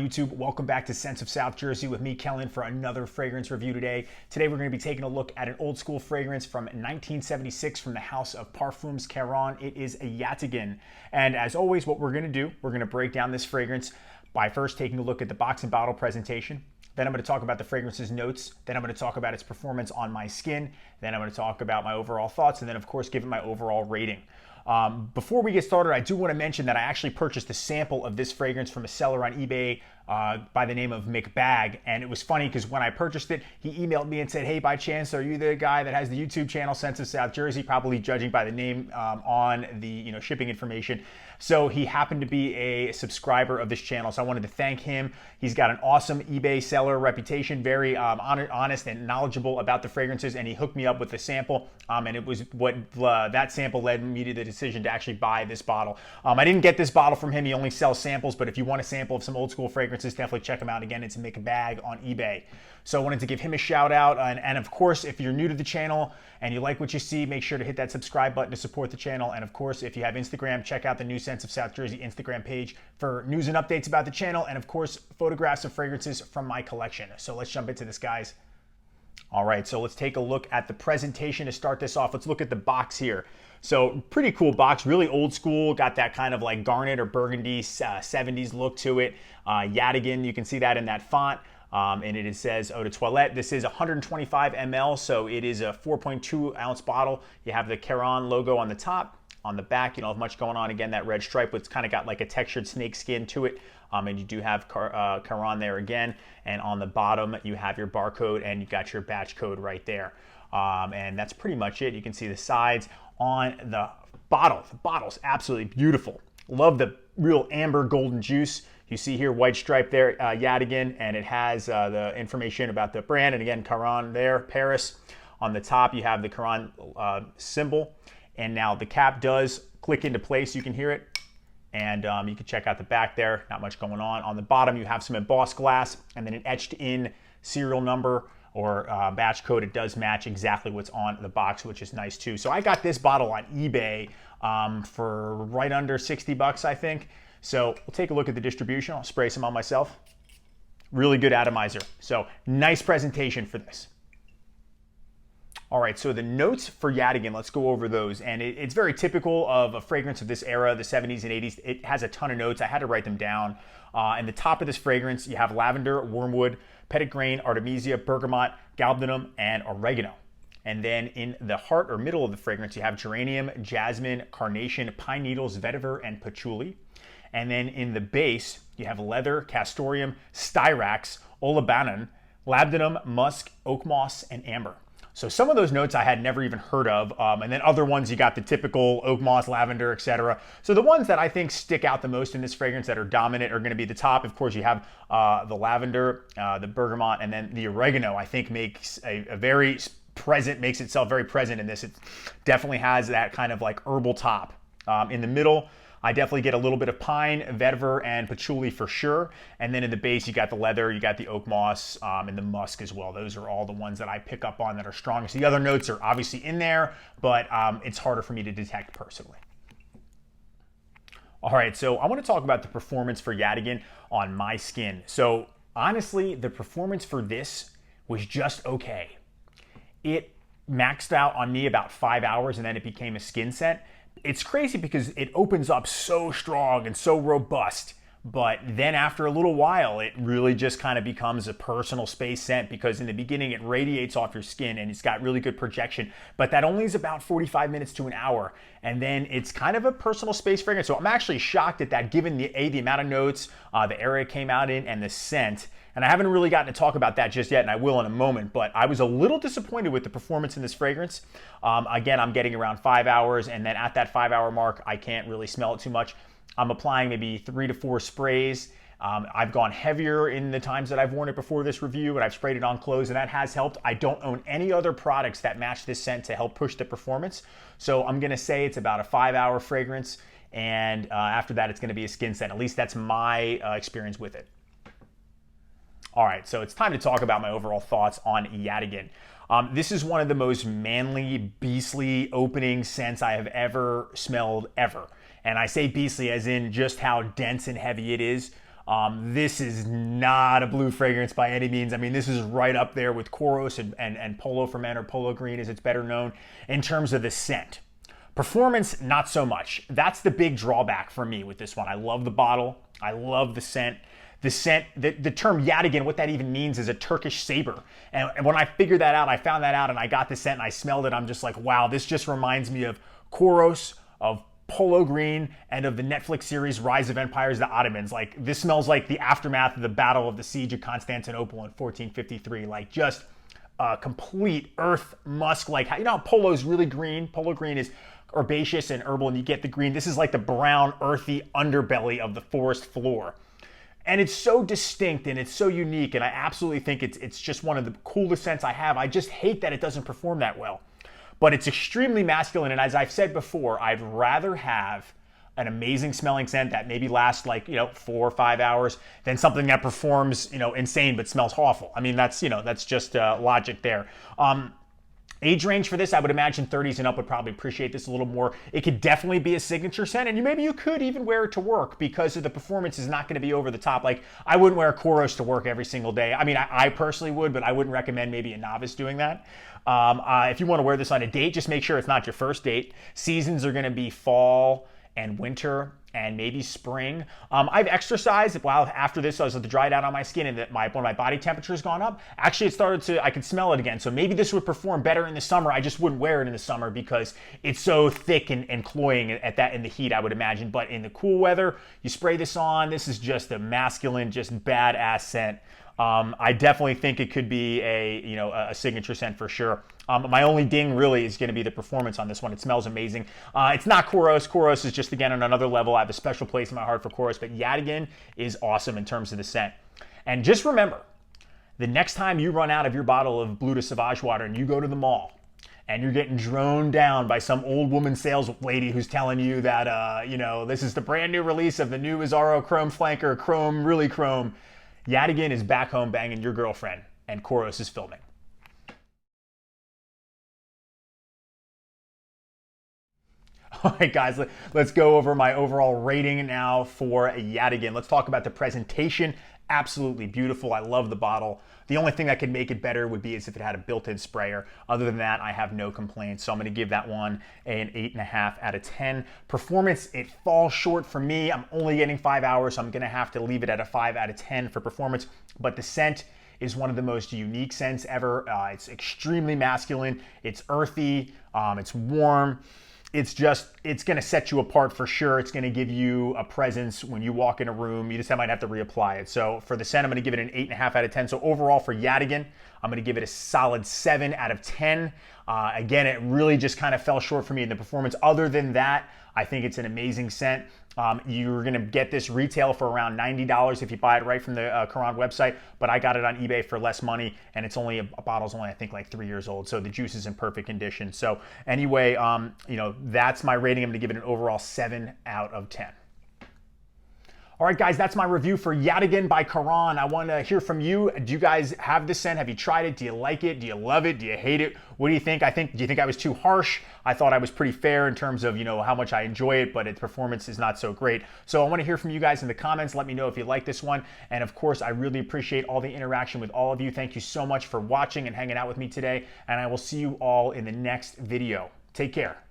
YouTube? Welcome back to Scents of South Jersey with me, Kellen, for another fragrance review today. Today we're going to be taking a look at an old school fragrance from 1976 from the house of Parfums Caron. It is a Yatagan. And as always, what we're going to do, we're going to break down this fragrance by first taking a look at the box and bottle presentation. Then I'm going to talk about the fragrance's notes. Then I'm going to talk about its performance on my skin. Then I'm going to talk about my overall thoughts. And then, of course, give it my overall rating. Before we get started, I do want to mention that I actually purchased a sample of this fragrance from a seller on eBay by the name of McBag. And it was funny because when I purchased it, he emailed me and said, hey, by chance, are you the guy that has the YouTube channel Scents of South Jersey? Probably judging by the name on the shipping information. So he happened to be a subscriber of this channel. So I wanted to thank him. He's got an awesome eBay seller reputation, very honest and knowledgeable about the fragrances. And he hooked me up with the sample. And it was what that sample led me to the decision to actually buy this bottle. I didn't get this bottle from him. He only sells samples. But if you want a sample of some old school fragrances, definitely check him out. Again, it's a McBag on eBay. So I wanted to give him a shout out. And of course, if you're new to the channel and you like what you see, make sure to hit that subscribe button to support the channel. And of course, if you have Instagram, check out the new Scents of South Jersey Instagram page for news and updates about the channel. And of course, photographs of fragrances from my collection. So let's jump into this, guys. All right, so let's take a look at the presentation to start this off. Let's look at the box here. So pretty cool box, really old school, got that kind of like garnet or burgundy 70s look to it. Yatagan, you can see that in that font. And it says Eau de Toilette. This is 125 ml, so it is a 4.2 ounce bottle. You have the Caron logo on the top. On the back, you don't have much going on. Again, that red stripe, it's kind of got like a textured snake skin to it. And you do have Caron there again. And on the bottom, you have your barcode and you got your batch code right there. And that's pretty much it. You can see the sides on the bottle. The bottle's absolutely beautiful. Love the real amber golden juice. You see here, white stripe there, Yatagan, and it has the information about the brand. And again, Caron there, Paris. On the top, you have the Caron symbol. And now the cap does click into place. You can hear it. And you can check out the back there. Not much going on. On the bottom, you have some embossed glass and then an etched in serial number or batch code. It does match exactly what's on the box, which is nice too. So I got this bottle on eBay for right under 60 bucks, I think. So we'll take a look at the distribution. I'll spray some on myself. Really good atomizer. So nice presentation for this. All right, so the notes for Yatagan, let's go over those. And it's very typical of a fragrance of this era, the 70s and 80s. It has a ton of notes. I had to write them down. In the top of this fragrance, you have lavender, wormwood, petit grain, artemisia, bergamot, galbanum, and oregano. And then in the heart or middle of the fragrance, you have geranium, jasmine, carnation, pine needles, vetiver, and patchouli. And then in the base, you have leather, castoreum, styrax, olibanum, labdanum, musk, oak moss, and amber. So some of those notes I had never even heard of. And then other ones, you got the typical oak moss, lavender, etc. So the ones that I think stick out the most in this fragrance that are dominant are going to be the top. Of course, you have the lavender, the bergamot, and then the oregano, I think makes a very present, makes itself very present in this. It definitely has that kind of like herbal top. In the middle, I definitely get a little bit of pine, vetiver, and patchouli for sure. And then in the base, you got the leather, you got the oak moss, and the musk as well. Those are all the ones that I pick up on that are strongest. The other notes are obviously in there, but it's harder for me to detect personally. All right, so I want to talk about the performance for Yatagan on my skin. So honestly, the performance for this was just okay. It maxed out on me about 5 hours, and then it became a skin scent. It's crazy because it opens up so strong and so robust, but then after a little while, it really just kind of becomes a personal space scent because in the beginning, it radiates off your skin and it's got really good projection, but that only is about 45 minutes to an hour. And then it's kind of a personal space fragrance. So I'm actually shocked at that given the amount of notes, the era it came out in and the scent. And I haven't really gotten to talk about that just yet, and I will in a moment, but I was a little disappointed with the performance in this fragrance. Again, I'm getting around 5 hours, and then at that 5 hour mark, I can't really smell it too much. I'm applying maybe 3 to 4 sprays. I've gone heavier in the times that I've worn it before this review, and I've sprayed it on clothes, and that has helped. I don't own any other products that match this scent to help push the performance. So I'm gonna say it's about a 5 hour fragrance, and after that, it's gonna be a skin scent. At least that's my experience with it. All right, so it's time to talk about my overall thoughts on Yatagan. This is one of the most manly, beastly opening scents I have ever smelled, ever. And I say beastly as in just how dense and heavy it is. This is not a blue fragrance by any means. I mean, this is right up there with Koros and Polo for Men, or Polo Green as it's better known, in terms of the scent. Performance, not so much. That's the big drawback for me with this one. I love the bottle. I love the scent. The scent, the term Yatagan, what that even means is a Turkish saber. And when I figured that out, I found that out, and I got the scent and I smelled it, I'm just like, wow, this just reminds me of Koros, of Polo Green, and of the Netflix series Rise of Empires, the Ottomans. Like, this smells like the aftermath of the Battle of the Siege of Constantinople in 1453. Like, just a complete earth musk. Like, you know how Polo's really green? Polo Green is herbaceous and herbal, and you get the green. This is like the brown, earthy underbelly of the forest floor. And it's so distinct and it's so unique, and I absolutely think it's just one of the coolest scents I have. I just hate that it doesn't perform that well. But it's extremely masculine, and as I've said before, I'd rather have an amazing smelling scent that maybe lasts like, 4 or 5 hours than something that performs, insane but smells awful. I mean, that's just logic there. Age range for this, I would imagine 30s and up would probably appreciate this a little more. It could definitely be a signature scent, and maybe you could even wear it to work because of the performance is not going to be over the top. Like, I wouldn't wear Koros to work every single day. I mean, I personally would, but I wouldn't recommend maybe a novice doing that. If you want to wear this on a date, just make sure it's not your first date. Seasons are going to be fall and winter and maybe spring. I've exercised while after this, I was dried out on my skin, and when my body temperature has gone up, actually I could smell it again. So maybe this would perform better in the summer. I just wouldn't wear it in the summer because it's so thick and cloying in the heat, I would imagine. But in the cool weather, you spray this on, this is just a masculine, just badass scent. I definitely think it could be a signature scent for sure. My only ding really is going to be the performance on this one. It smells amazing. It's not Koros. Koros is just, again, on another level. I have a special place in my heart for Koros, but Yatagan is awesome in terms of the scent. And just remember, the next time you run out of your bottle of Bleu de Sauvage water and you go to the mall and you're getting droned down by some old woman sales lady who's telling you that, this is the brand new release of the new Azzaro Chrome Flanker, Chrome, really Chrome, Yatagan is back home banging your girlfriend, and Koros is filming. All right, guys, let's go over my overall rating now for Yatagan. Let's talk about the presentation. Absolutely beautiful. I love the bottle. The only thing that could make it better would be as if it had a built-in sprayer. Other than that, I have no complaints. So I'm going to give that one an 8.5 out of 10. Performance, it falls short for me. I'm only getting 5 hours, so I'm going to have to leave it at a 5 out of 10 for performance. But the scent is one of the most unique scents ever. It's extremely masculine. It's earthy. It's warm. It's going to set you apart for sure. It's going to give you a presence when you walk in a room. You just might have to reapply it. So for the scent, I'm going to give it an 8.5 out of 10. So overall for Yatagan, I'm going to give it a solid 7 out of 10. Again, it really just kind of fell short for me in the performance. Other than that, I think it's an amazing scent. You're going to get this retail for around $90 if you buy it right from the Caron website, but I got it on eBay for less money, and it's only, a bottle's only, I think, like 3 years old, so the juice is in perfect condition. So anyway, that's my rating. I'm going to give it an overall 7 out of 10. All right, guys, that's my review for Yatagan by Caron. I want to hear from you. Do you guys have this scent? Have you tried it? Do you like it? Do you love it? Do you hate it? What do you think? Do you think I was too harsh? I thought I was pretty fair in terms of, how much I enjoy it, but its performance is not so great. So I want to hear from you guys in the comments. Let me know if you like this one. And of course, I really appreciate all the interaction with all of you. Thank you so much for watching and hanging out with me today. And I will see you all in the next video. Take care.